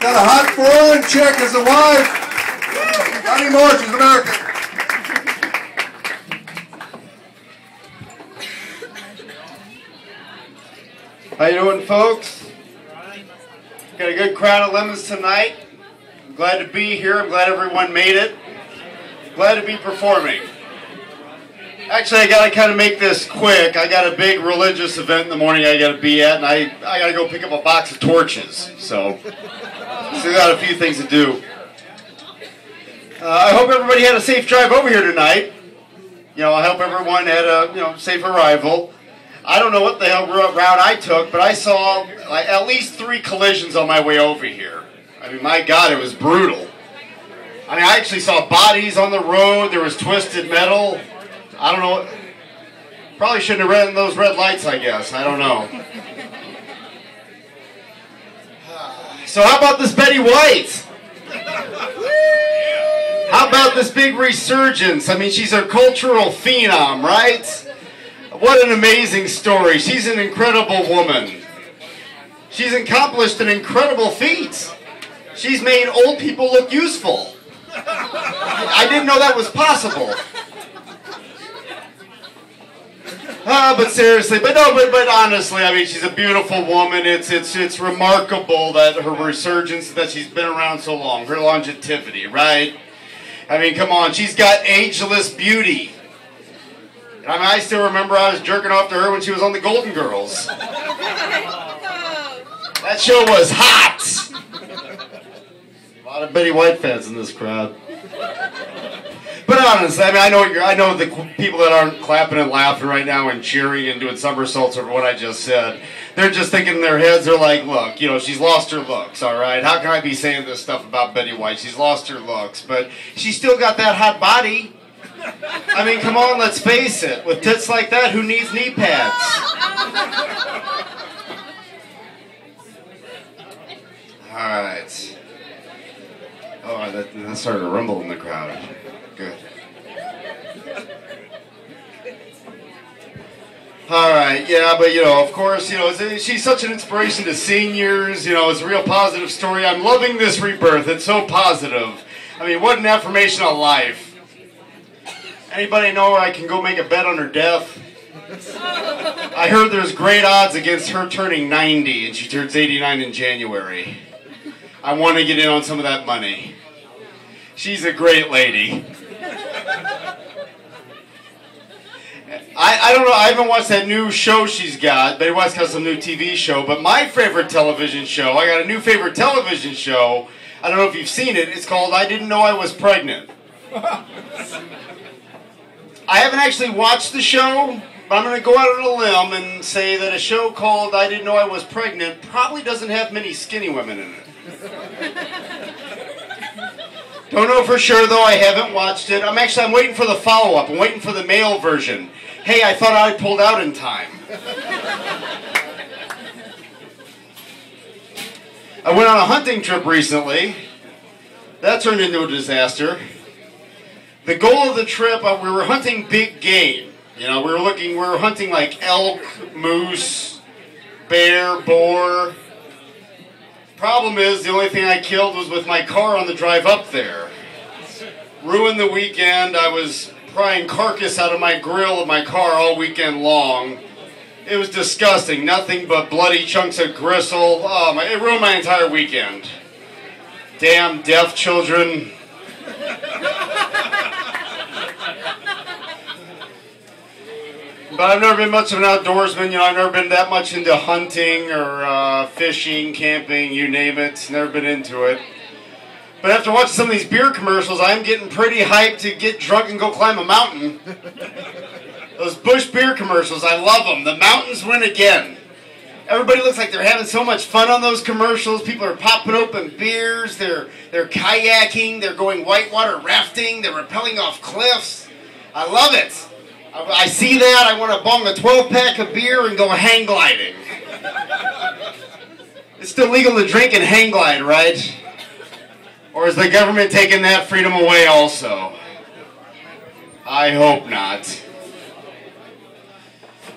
Got a hot foreign chick as a wife. Not anymore, she's American. How you doing, folks? Got a good crowd of Lemmons tonight. I'm glad to be here. I'm glad everyone made it. Glad to be performing. Actually, I got to kind of make this quick. I got a big religious event in the morning I got to be at, and I got to go pick up a box of torches. So got a few things to do. I hope everybody had a safe drive over here tonight. You know, I hope everyone had a safe arrival. I don't know what the hell route I took, but I saw at least 3 collisions on my way over here. I mean, my God, it was brutal. I mean, I actually saw bodies on the road. There was twisted metal. I don't know. Probably shouldn't have ran those red lights, I guess. I don't know. So how about this Betty White? How about this big resurgence? I mean, she's a cultural phenom, right? What an amazing story. She's an incredible woman. She's accomplished an incredible feat. She's made old people look useful. I didn't know that was possible. But seriously, but honestly, I mean, she's a beautiful woman. It's remarkable that her resurgence, that she's been around so long, her longevity, right? I mean, come on, she's got ageless beauty. I mean, I still remember I was jerking off to her when she was on the Golden Girls. That show was hot. A lot of Betty White fans in this crowd. But honestly, I mean, I know the people that aren't clapping and laughing right now and cheering and doing somersaults over what I just said. They're just thinking in their heads, they're like, look, she's lost her looks, all right? How can I be saying this stuff about Betty White? She's lost her looks, but she's still got that hot body. I mean, come on, let's face it. With tits like that, who needs knee pads? All right. Oh, that started to rumble in the crowd. Good. All right, yeah, but of course, she's such an inspiration to seniors. It's a real positive story. I'm loving this rebirth. It's so positive. I mean, what an affirmation of life. Anybody know where I can go make a bet on her death? I heard there's great odds against her turning 90, and she turns 89 in January. I want to get in on some of that money. She's a great lady. I don't know, I haven't watched that new show she's got. Betty White's got some new TV show, but my favorite television show, I got a new favorite television show. I don't know if you've seen it. It's called I Didn't Know I Was Pregnant. I haven't actually watched the show, but I'm going to go out on a limb and say that a show called I Didn't Know I Was Pregnant probably doesn't have many skinny women in it. Don't know for sure, though. I haven't watched it. I'm waiting for the follow-up. I'm waiting for the male version. Hey, I thought I pulled out in time. I went on a hunting trip recently. That turned into a disaster. The goal of the trip, we were hunting big game. We were hunting like elk, moose, bear, boar. Problem is, the only thing I killed was with my car on the drive up there. Ruined the weekend. I was prying carcass out of my grill of my car all weekend long. It was disgusting. Nothing but bloody chunks of gristle. Oh, it ruined my entire weekend. Damn deaf children. But I've never been much of an outdoorsman. I've never been that much into hunting or fishing, camping, you name it. Never been into it. But after watching some of these beer commercials, I'm getting pretty hyped to get drunk and go climb a mountain. Those Busch beer commercials, I love them. The mountains win again. Everybody looks like they're having so much fun on those commercials. People are popping open beers. They're kayaking. They're going whitewater rafting. They're rappelling off cliffs. I love it. I see that. I want to bong a 12-pack of beer and go hang gliding. It's still legal to drink and hang glide, right? Or is the government taking that freedom away also? I hope not.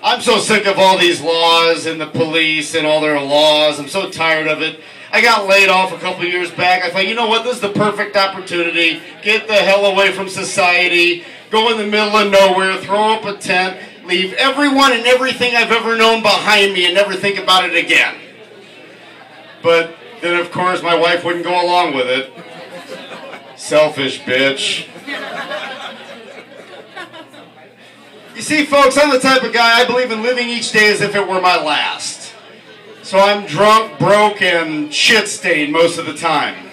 I'm so sick of all these laws and the police and all their laws. I'm so tired of it. I got laid off a couple years back. I thought, you know what, this is the perfect opportunity. Get the hell away from society, go in the middle of nowhere, throw up a tent, leave everyone and everything I've ever known behind me and never think about it again. But then, of course, my wife wouldn't go along with it. Selfish bitch. You see, folks, I'm the type of guy, I believe in living each day as if it were my last. So I'm drunk, broke, and shit-stained most of the time.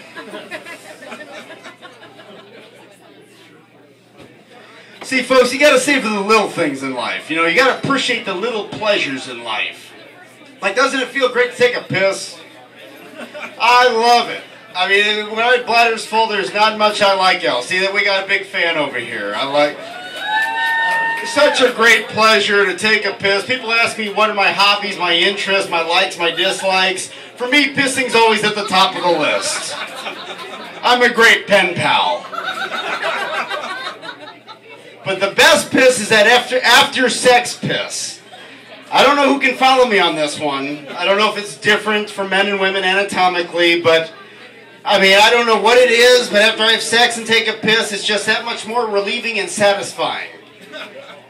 See, folks, you gotta savor the little things in life. You know, you gotta appreciate the little pleasures in life. Like, doesn't it feel great to take a piss? I love it. I mean, when my bladder's full, there's not much I like else. See, that we got a big fan over here. I like... It's such a great pleasure to take a piss. People ask me what are my hobbies, my interests, my likes, my dislikes. For me, pissing's always at the top of the list. I'm a great pen pal. But the best piss is that after sex piss. I don't know who can follow me on this one. I don't know if it's different for men and women anatomically, but I mean, I don't know what it is, but after I have sex and take a piss, it's just that much more relieving and satisfying.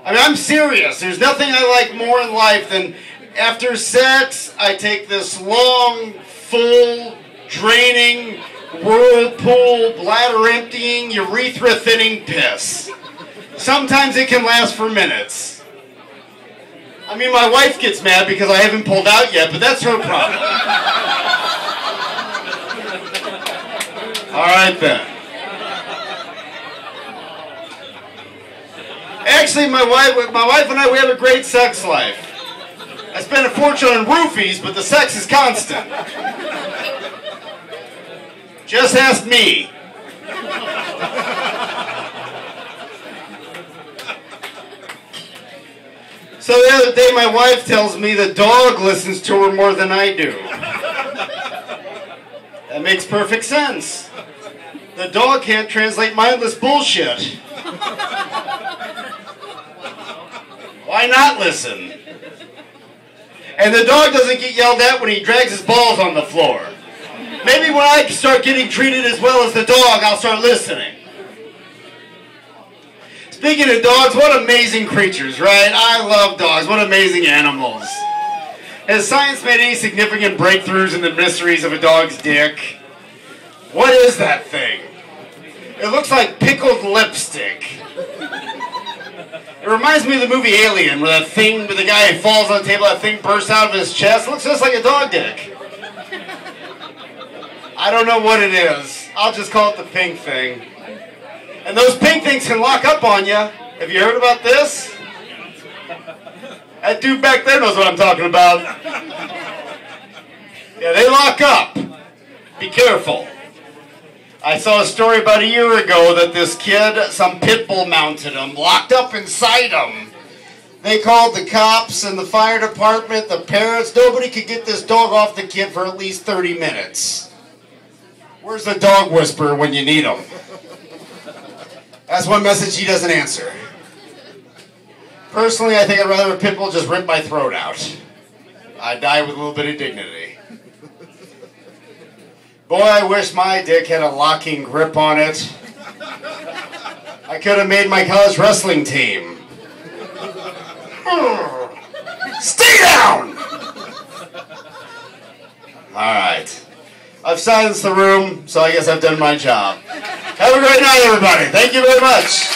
I mean, I'm serious. There's nothing I like more in life than after sex, I take this long, full, draining, whirlpool, bladder-emptying, urethra-thinning piss. Sometimes it can last for minutes. I mean, my wife gets mad because I haven't pulled out yet, but that's her problem. All right, then. Actually, my wife and I, we have a great sex life. I spend a fortune on roofies, but the sex is constant. Just ask me. So the other day, my wife tells me the dog listens to her more than I do. That makes perfect sense. The dog can't translate mindless bullshit. Why not listen? And the dog doesn't get yelled at when he drags his balls on the floor. Maybe when I start getting treated as well as the dog, I'll start listening. Speaking of dogs, what amazing creatures, right? I love dogs. What amazing animals. Has science made any significant breakthroughs in the mysteries of a dog's dick? What is that thing? It looks like pickled lipstick. It reminds me of the movie Alien, where that thing, where the guy falls on the table, that thing bursts out of his chest. It looks just like a dog dick. I don't know what it is. I'll just call it the pink thing. And those pink things can lock up on you. Have you heard about this? That dude back there knows what I'm talking about. Yeah, they lock up. Be careful. I saw a story about a year ago that this kid, some pit bull mounted him, locked up inside him. They called the cops and the fire department, the parents. Nobody could get this dog off the kid for at least 30 minutes. Where's the dog whisperer when you need him? That's one message he doesn't answer. Personally, I think I'd rather a pit bull just rip my throat out. I'd die with a little bit of dignity. Boy, I wish my dick had a locking grip on it. I could have made my college wrestling team. Stay down! Alright. I've silenced the room, so I guess I've done my job. Have a great night, everybody. Thank you very much.